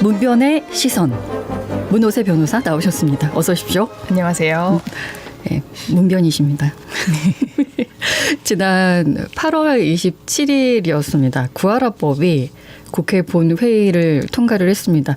문변의 시선. 문호세 변호사 나오셨습니다. 어서 오십시오. 안녕하세요. 네, 문변이십니다. 지난 8월 27일이었습니다. 구하라법이 국회 본회의를 통과를 했습니다.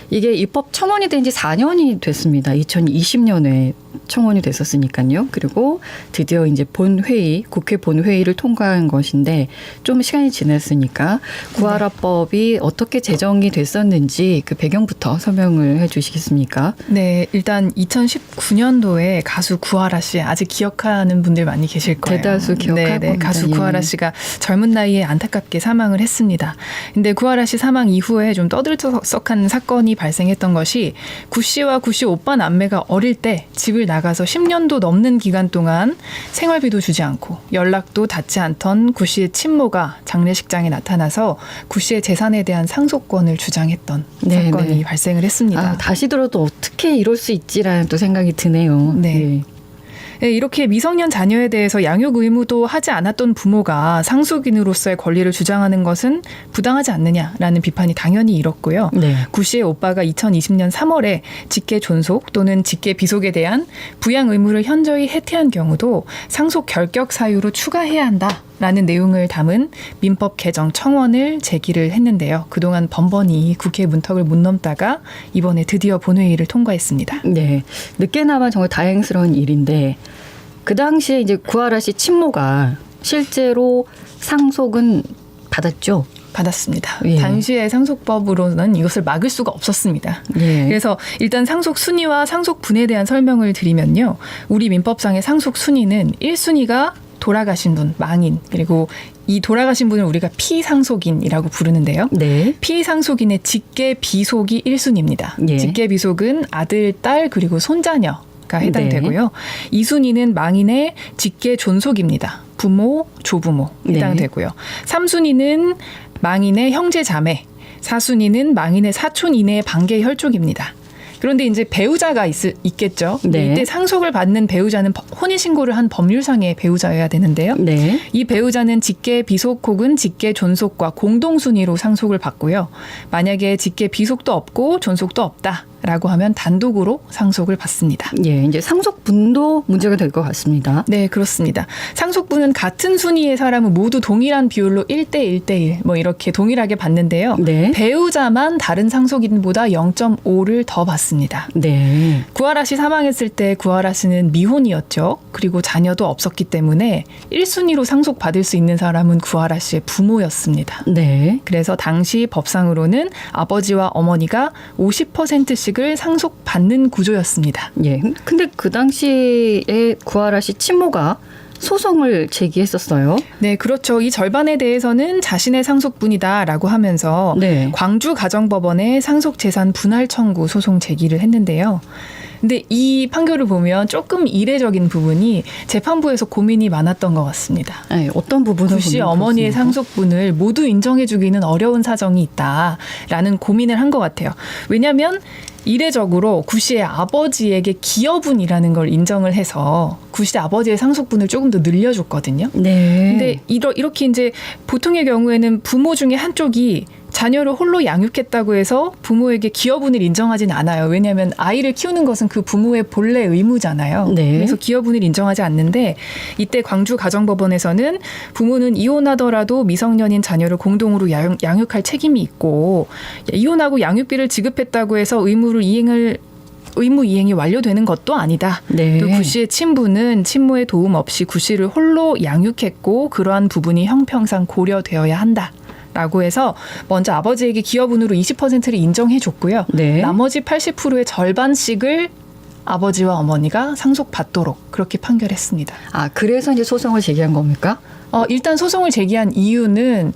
이게 입법 청원이 된 지 4년이 됐습니다. 2020년에 청원이 됐었으니까요. 그리고 드디어 이제 본회의, 국회 본회의를 통과한 것인데 좀 시간이 지났으니까 구하라법이 어떻게 제정이 됐었는지 그 배경부터 설명을 해 주시겠습니까? 네, 일단 2019년도에 가수 구하라 씨 아직 기억하는 분들 많이 계실 거예요. 대다수 기억하고 네, 가수 있다. 구하라 씨가 젊은 나이에 안타깝게 사망을 했습니다. 근데 구하라 씨 사망 이후에 좀 떠들썩한 사건이 발생했던 것이 구 씨와 구 씨 오빠 남매가 어릴 때 집을 나가서 10년도 넘는 기간 동안 생활비도 주지 않고 연락도 닿지 않던 구 씨의 친모가 장례식장에 나타나서 구 씨의 재산에 대한 상속권을 주장했던 사건이 발생을 했습니다. 아, 다시 들어도 어떻게 이럴 수 있지라는 또 생각이 드네요. 네. 네, 이렇게 미성년 자녀에 대해서 양육 의무도 하지 않았던 부모가 상속인으로서의 권리를 주장하는 것은 부당하지 않느냐라는 비판이 당연히 일었고요. 네. 구 씨의 오빠가 2020년 3월에 직계 존속 또는 직계 비속에 대한 부양 의무를 현저히 해태한 경우도 상속 결격 사유로 추가해야 한다라는 내용을 담은 민법 개정 청원을 제기를 했는데요. 그동안 번번이 국회 문턱을 못 넘다가 이번에 드디어 본회의를 통과했습니다. 네. 늦게나마 정말 다행스러운 일인데 그 당시에 이제 구하라 씨 친모가 실제로 상속은 받았죠. 받았습니다. 예. 당시의 상속법으로는 이것을 막을 수가 없었습니다. 예. 그래서 일단 상속 순위와 상속 분에 대한 설명을 드리면요. 우리 민법상의 상속 순위는 1순위가 돌아가신 분, 망인, 그리고 이 돌아가신 분을 우리가 피상속인이라고 부르는데요. 네. 피상속인의 직계 비속이 1순위입니다. 예. 직계 비속은 아들, 딸, 그리고 손자녀가 해당되고요. 네. 2순위는 망인의 직계 존속입니다. 부모, 조부모 해당되고요. 3순위는 망인의 형제 자매, 4순위는 망인의 사촌 이내의 반계 혈족입니다. 그런데 이제 배우자가 있겠죠. 네. 이때 상속을 받는 배우자는 혼인신고를 한 법률상의 배우자여야 되는데요. 네. 이 배우자는 직계 비속 혹은 직계 존속과 공동순위로 상속을 받고요. 만약에 직계 비속도 없고 존속도 없다라고 하면 단독으로 상속을 받습니다. 예, 이제 상속분도 문제가 될 것 같습니다. 네, 그렇습니다. 상속분은 같은 순위의 사람은 모두 동일한 비율로 1대1대1 뭐 이렇게 동일하게 받는데요. 네. 배우자만 다른 상속인보다 0.5를 더 받습니다. 네. 구하라 씨 사망했을 때 구하라 씨는 미혼이었죠. 그리고 자녀도 없었기 때문에 1순위로 상속받을 수 있는 사람은 구하라 씨의 부모였습니다. 네. 그래서 당시 법상으로는 아버지와 어머니가 50%씩을 상속받는 구조였습니다. 예. 근데 그 당시에 구하라 씨 친모가 소송을 제기했었어요. 네, 그렇죠. 이 절반에 대해서는 자신의 상속분이다라고 하면서 네. 광주가정법원에 상속재산 분할 청구 소송 제기를 했는데요. 근데 이 판결을 보면 조금 이례적인 부분이 재판부에서 고민이 많았던 것 같습니다. 네, 어떤 부분을 구 씨 보면 어머니의 그렇습니까? 상속분을 모두 인정해주기는 어려운 사정이 있다라는 고민을 한 것 같아요. 왜냐하면 이례적으로 구 씨의 아버지에게 기여분이라는 걸 인정을 해서 구 씨 아버지의 상속분을 조금 더 늘려줬거든요. 네. 근데 이렇게 이제 보통의 경우에는 부모 중에 한쪽이 자녀를 홀로 양육했다고 해서 부모에게 기여분을 인정하지는 않아요. 왜냐하면 아이를 키우는 것은 그 부모의 본래 의무잖아요. 네. 그래서 기여분을 인정하지 않는데 이때 광주가정법원에서는 부모는 이혼하더라도 미성년인 자녀를 공동으로 양육할 책임이 있고 이혼하고 양육비를 지급했다고 해서 의무 이행이 완료되는 것도 아니다. 네. 또 구 씨의 친부는 친모의 도움 없이 구 씨를 홀로 양육했고 그러한 부분이 형평상 고려되어야 한다. 라고 해서 먼저 아버지에게 기여분으로 20%를 인정해 줬고요. 네. 나머지 80%의 절반씩을 아버지와 어머니가 상속받도록 그렇게 판결했습니다. 아, 그래서 이제 소송을 제기한 겁니까? 일단 소송을 제기한 이유는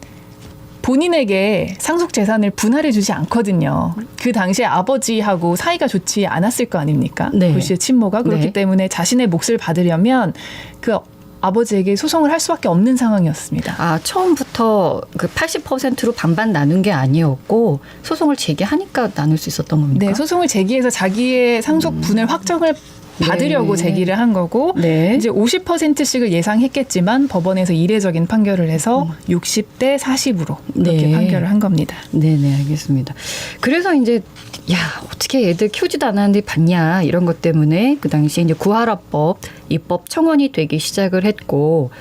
본인에게 상속 재산을 분할해 주지 않거든요. 그 당시에 아버지하고 사이가 좋지 않았을 거 아닙니까? 네. 구 씨의 친모가. 그렇기 네. 때문에 자신의 몫을 받으려면 그 아버지에게 소송을 할 수밖에 없는 상황이었습니다. 아, 처음부터 그 80%로 반반 나눈 게 아니었고 소송을 제기하니까 나눌 수 있었던 겁니까? 네, 소송을 제기해서 자기의 상속분을 확정을 받으려고 네. 제기를 한 거고 네. 이제 50%씩을 예상했겠지만 법원에서 이례적인 판결을 해서 60대 40으로 그렇게 네. 판결을 한 겁니다. 네네, 알겠습니다. 그래서 이제, 야, 어떻게 애들 키우지도 않았는데 받냐, 이런 것 때문에 그 당시에 이제 구하라법 입법 청원이 되기 시작을 했고,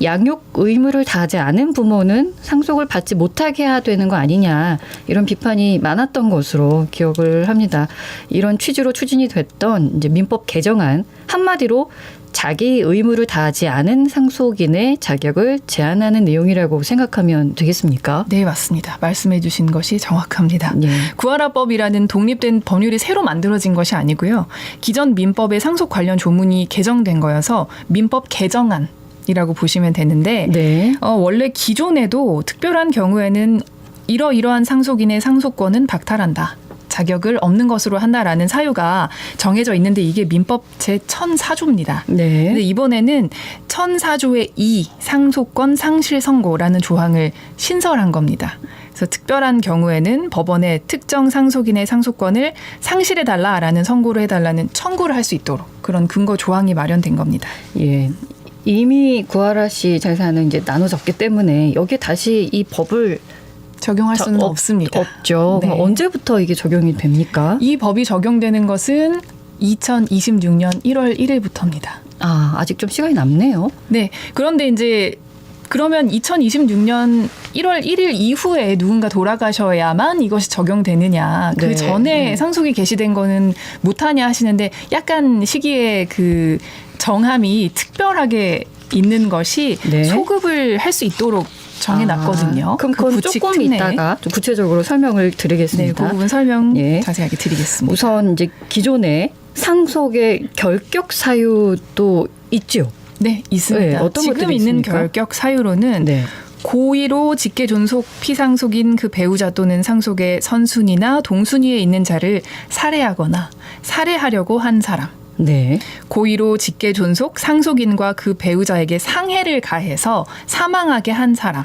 양육 의무를 다하지 않은 부모는 상속을 받지 못하게 해야 되는 거 아니냐, 이런 비판이 많았던 것으로 기억을 합니다. 이런 취지로 추진이 됐던 이제 민법 개정안, 한마디로 자기 의무를 다하지 않은 상속인의 자격을 제한하는 내용이라고 생각하면 되겠습니까? 네, 맞습니다. 말씀해 주신 것이 정확합니다. 네. 구하라법이라는 독립된 법률이 새로 만들어진 것이 아니고요. 기존 민법의 상속 관련 조문이 개정된 거여서 민법 개정안이라고 보시면 되는데 네. 원래 기존에도 특별한 경우에는 이러이러한 상속인의 상속권은 박탈한다. 자격을 없는 것으로 한다라는 사유가 정해져 있는데 이게 민법 제1004조입니다. 네. 근데 이번에는 1004조의 2 상속권 상실 선고라는 조항을 신설한 겁니다. 그래서 특별한 경우에는 법원에 특정 상속인의 상속권을 상실해달라라는 선고를 해달라는 청구를 할 수 있도록 그런 근거 조항이 마련된 겁니다. 예. 이미 구하라 씨 재산은 이제 나눠졌기 때문에 여기에 다시 이 법을 적용할 수는 없습니다. 없죠. 네. 그럼 언제부터 이게 적용이 됩니까? 이 법이 적용되는 것은 2026년 1월 1일부터입니다. 아, 아직 좀 시간이 남네요. 네. 그런데 이제 그러면 2026년 1월 1일 이후에 누군가 돌아가셔야만 이것이 적용되느냐. 그 네. 전에 네. 상속이 개시된 거는 못하냐 하시는데 약간 시기에 그 정함이 특별하게 있는 것이 네. 소급을 할 수 있도록 정해놨거든요. 그럼 그건 부칙 조금 특례. 이따가 좀 구체적으로 설명을 네, 드리겠습니다. 그 부분 설명 예. 자세하게 드리겠습니다. 우선 이제 기존에 상속의 결격 사유도 있죠. 네, 있습니다. 네, 어떤 지금 것들이 있는 있습니까? 결격 사유로는 네. 고의로 직계 존속 피상속인 그 배우자 또는 상속의 선순위나 동순위에 있는 자를 살해하거나 살해하려고 한 사람. 네. 고의로 직계 존속 상속인과 그 배우자에게 상해를 가해서 사망하게 한 사람.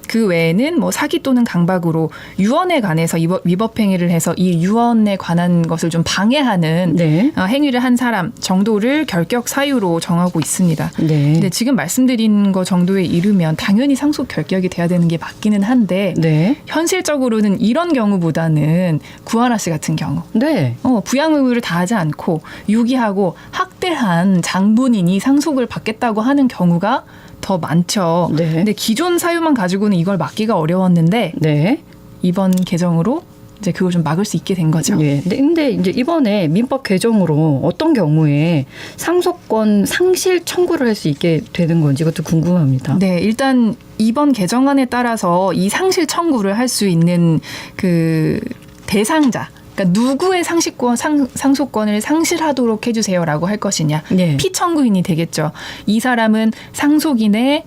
그 외에는 뭐 사기 또는 강박으로 유언에 관해서 위법 행위를 해서 이 유언에 관한 것을 좀 방해하는 네. 행위를 한 사람 정도를 결격 사유로 정하고 있습니다. 네. 근데 지금 말씀드린 거 정도에 이르면 당연히 상속 결격이 돼야 되는 게 맞기는 한데 네. 현실적으로는 이런 경우보다는 구하라 씨 같은 경우 네. 부양 의무를 다하지 않고 유기하고 학대한 장본인이 상속을 받겠다고 하는 경우가 더 많죠. 네. 근데 기존 사유만 가지고는 이걸 막기가 어려웠는데 네. 이번 개정으로 이제 그걸 좀 막을 수 있게 된 거죠. 예. 근데 이제 이번에 민법 개정으로 어떤 경우에 상속권 상실 청구를 할 수 있게 되는 건지 이것도 궁금합니다. 네, 일단 이번 개정안에 따라서 이 상실 청구를 할 수 있는 그 대상자, 그러니까 누구의 상속권을 상실하도록 해주세요라고 할 것이냐, 네. 피청구인이 되겠죠. 이 사람은 상속인의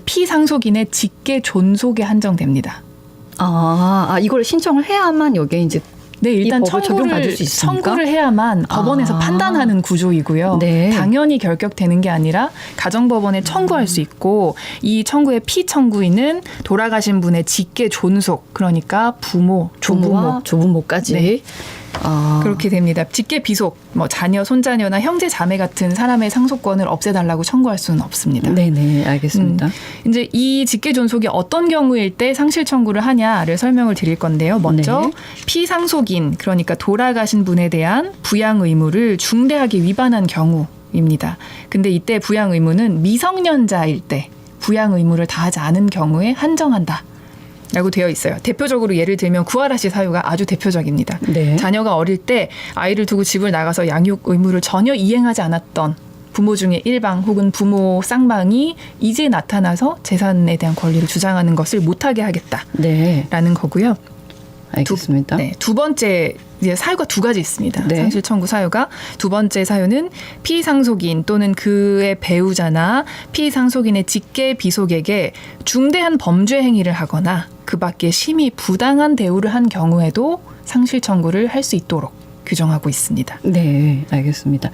피상속인의 직계 존속에 한정됩니다. 이걸 신청을 해야만 여기에 이제 네, 일단 이 법을 적용받을 수 있습니까? 청구를 해야만 법원에서 판단하는 구조이고요. 네. 당연히 결격되는 게 아니라 가정법원에 청구할 수 있고 이 청구의 피청구인은 돌아가신 분의 직계 존속, 그러니까 부모, 조부모, 조부모까지. 네. 아. 그렇게 됩니다. 직계 비속, 뭐 자녀, 손자녀나 형제, 자매 같은 사람의 상속권을 없애달라고 청구할 수는 없습니다. 네네, 알겠습니다. 이제 이 직계 존속이 어떤 경우일 때 상실 청구를 하냐를 설명을 드릴 건데요. 먼저 네. 피상속인, 그러니까 돌아가신 분에 대한 부양 의무를 중대하게 위반한 경우입니다. 근데 이때 부양 의무는 미성년자일 때 부양 의무를 다하지 않은 경우에 한정한다. 라고 되어 있어요. 대표적으로 예를 들면 구하라 씨 사유가 아주 대표적입니다. 네. 자녀가 어릴 때 아이를 두고 집을 나가서 양육 의무를 전혀 이행하지 않았던 부모 중에 일방 혹은 부모 쌍방이 이제 나타나서 재산에 대한 권리를 주장하는 것을 못하게 하겠다라는 네. 거고요. 알겠습니다. 두 번째 이제 사유가 두 가지 있습니다. 네. 상실 청구 사유가 두 번째 사유는 피상속인 또는 그의 배우자나 피상속인의 직계 비속에게 중대한 범죄 행위를 하거나 그 밖에 심히 부당한 대우를 한 경우에도 상실 청구를 할 수 있도록 규정하고 있습니다. 네, 알겠습니다.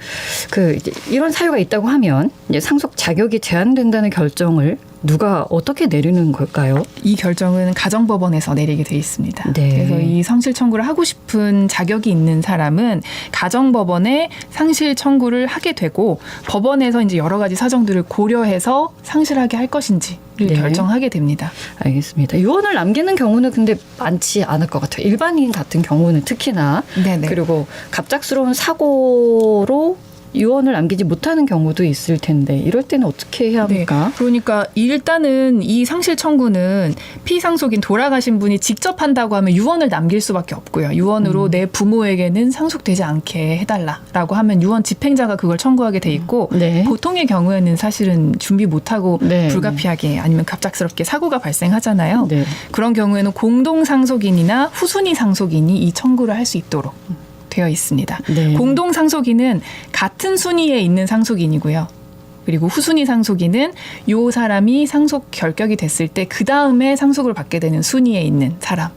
이제 이런 사유가 있다고 하면 이제 상속 자격이 제한된다는 결정을 누가 어떻게 내리는 걸까요? 이 결정은 가정법원에서 내리게 돼 있습니다. 네. 그래서 이 상실 청구를 하고 싶은 자격이 있는 사람은 가정법원에 상실 청구를 하게 되고 법원에서 이제 여러 가지 사정들을 고려해서 상실하게 할 것인지를 네. 결정하게 됩니다. 알겠습니다. 유언을 남기는 경우는 근데 많지 않을 것 같아요. 일반인 같은 경우는 특히나. 네네. 그리고 갑작스러운 사고로 유언을 남기지 못하는 경우도 있을 텐데 이럴 때는 어떻게 해야 합니까? 네. 그러니까 일단은 이 상실 청구는 피상속인 돌아가신 분이 직접 한다고 하면 유언을 남길 수밖에 없고요. 유언으로 내 부모에게는 상속되지 않게 해달라라고 하면 유언 집행자가 그걸 청구하게 돼 있고 네. 보통의 경우에는 사실은 준비 못하고 네. 불가피하게 아니면 갑작스럽게 사고가 발생하잖아요. 네. 그런 경우에는 공동 상속인이나 후순위 상속인이 이 청구를 할 수 있도록 되어 있습니다. 네. 공동 상속인은 같은 순위에 있는 상속인이고요. 그리고 후순위 상속인은 요 사람이 상속 결격이 됐을 때 그 다음에 상속을 받게 되는 순위에 있는 사람을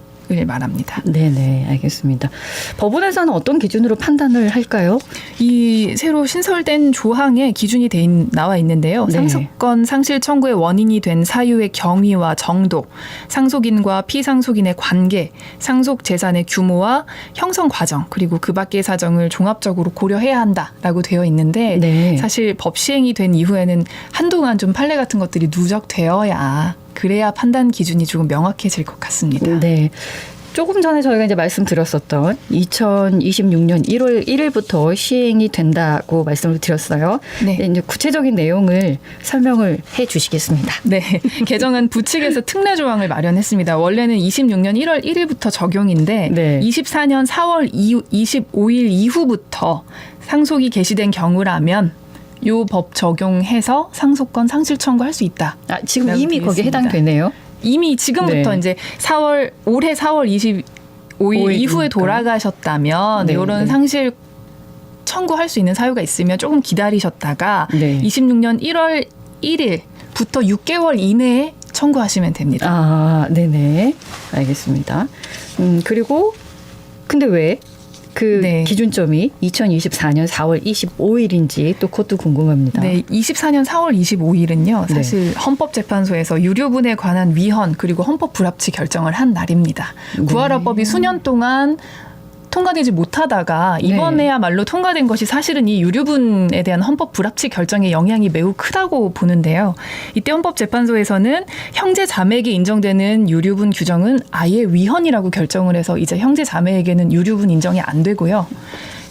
말합니다. 네네, 알겠습니다. 법원에서는 어떤 기준으로 판단을 할까요? 이 새로 신설된 조항에 기준이 나와 있는데요. 네. 상속권 상실 청구의 원인이 된 사유의 경위와 정도, 상속인과 피상속인의 관계, 상속 재산의 규모와 형성 과정, 그리고 그 밖의 사정을 종합적으로 고려해야 한다라고 되어 있는데 네. 사실 법 시행이 된 이후에는 한동안 좀 판례 같은 것들이 누적되어야 그래야 판단 기준이 조금 명확해질 것 같습니다. 네. 조금 전에 저희가 이제 말씀드렸었던 2026년 1월 1일부터 시행이 된다고 말씀을 드렸어요. 네. 이제 구체적인 내용을 설명을 해 주시겠습니다. 네, 개정안 부칙에서 특례 조항을 마련했습니다. 원래는 26년 1월 1일부터 적용인데 네. 24년 4월 25일 이후부터 상속이 개시된 경우라면 요 법 적용해서 상속권 상실 청구할 수 있다. 아, 지금 라고 이미 되어 거기에 있습니다. 해당되네요. 이미 지금부터 네. 이제 올해 4월 25일 이후에 돌아가셨다면 네, 이런 네. 상실 청구할 수 있는 사유가 있으면 조금 기다리셨다가 네. 26년 1월 1일부터 6개월 이내에 청구하시면 됩니다. 아, 네네. 알겠습니다. 그리고 근데 왜 그 네. 기준점이 2024년 4월 25일인지 또 그것도 궁금합니다. 네, 24년 4월 25일은요. 네. 사실 헌법재판소에서 유류분에 관한 위헌 그리고 헌법 불합치 결정을 한 날입니다. 네. 구하라법이 수년 동안 통과되지 못하다가 이번에야말로 통과된 것이 사실은 이 유류분에 대한 헌법 불합치 결정의 영향이 매우 크다고 보는데요. 이때 헌법재판소에서는 형제 자매에게 인정되는 유류분 규정은 아예 위헌이라고 결정을 해서 이제 형제 자매에게는 유류분 인정이 안 되고요.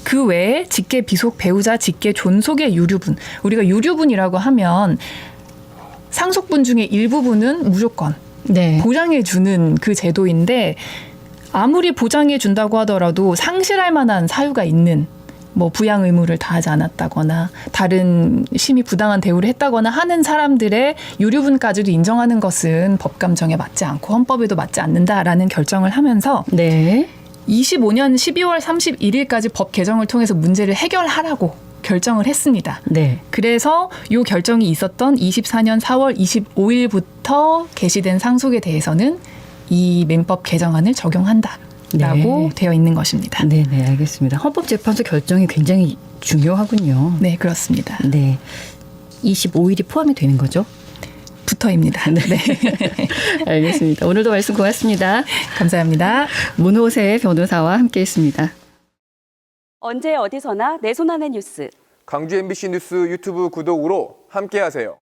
그 외에 직계 비속 배우자 직계 존속의 유류분, 우리가 유류분이라고 하면 상속분 중에 일부분은 무조건 네. 보장해 주는 그 제도인데 아무리 보장해 준다고 하더라도 상실할 만한 사유가 있는 뭐 부양 의무를 다하지 않았다거나 다른 심히 부당한 대우를 했다거나 하는 사람들의 유류분까지도 인정하는 것은 법감정에 맞지 않고 헌법에도 맞지 않는다라는 결정을 하면서 네. 25년 12월 31일까지 법 개정을 통해서 문제를 해결하라고 결정을 했습니다. 네. 그래서 이 결정이 있었던 24년 4월 25일부터 개시된 상속에 대해서는 이 민법 개정안을 적용한다라고 네. 되어 있는 것입니다. 네네, 알겠습니다. 헌법재판소 결정이 굉장히 중요하군요. 네, 그렇습니다. 네. 25일이 포함이 되는 거죠? 부터입니다. 네. 알겠습니다. 오늘도 말씀 고맙습니다. 감사합니다. 문호세 변호사와 함께했습니다. 언제 어디서나 내 손 안의 뉴스. 강주 MBC 뉴스 유튜브 구독으로 함께하세요.